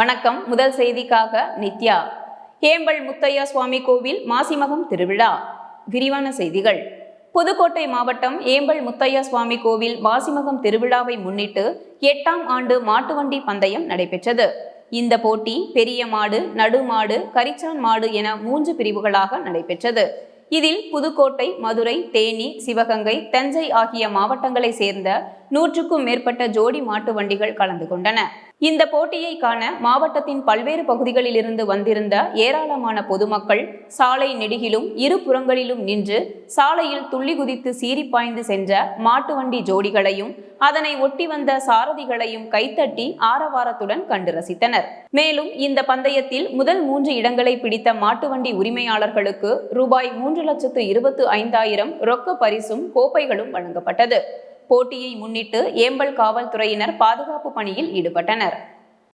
வணக்கம். முதல் செய்திக்காக நித்யா. ஏம்பல் முத்தையா சுவாமி கோவில் மாசிமகம் திருவிழா. விரிவான செய்திகள். புதுக்கோட்டை மாவட்டம் ஏம்பல் முத்தையா சுவாமி கோவில் மாசிமகம் திருவிழாவை முன்னிட்டு 8ஆம் ஆண்டு மாட்டுவண்டி பந்தயம் நடைபெற்றது. இந்த போட்டி பெரிய மாடு, நடுமாடு, கரிச்சான் மாடு என 3 பிரிவுகளாக நடைபெற்றது. இதில் புதுக்கோட்டை, மதுரை, தேனி, சிவகங்கை, தஞ்சை ஆகிய மாவட்டங்களை சேர்ந்த 100க்கும் மேற்பட்ட ஜோடி மாட்டு வண்டிகள் கலந்து கொண்டன. இந்த போட்டியை காண மாவட்டத்தின் பல்வேறு பகுதிகளில் இருந்து வந்திருந்த ஏராளமான பொதுமக்கள் சாலை நெடுகிலும் இரு புறங்களிலும் நின்று சாலையில் துள்ளி குதித்து சீறி பாய்ந்து சென்ற மாட்டு வண்டி ஜோடிகளையும் அதனை ஒட்டி வந்த சாரதிகளையும் கைத்தட்டி ஆரவாரத்துடன் கண்டு ரசித்தனர். மேலும் இந்த பந்தயத்தில் முதல் 3 இடங்களை பிடித்த மாட்டு வண்டி உரிமையாளர்களுக்கு ரூபாய் 3,25,000 ரொக்க பரிசும் கோப்பைகளும் வழங்கப்பட்டது. போட்டியை முன்னிட்டு ஏம்பல் காவல்துறையினர் பாதுகாப்பு பணியில் ஈடுபட்டனர்.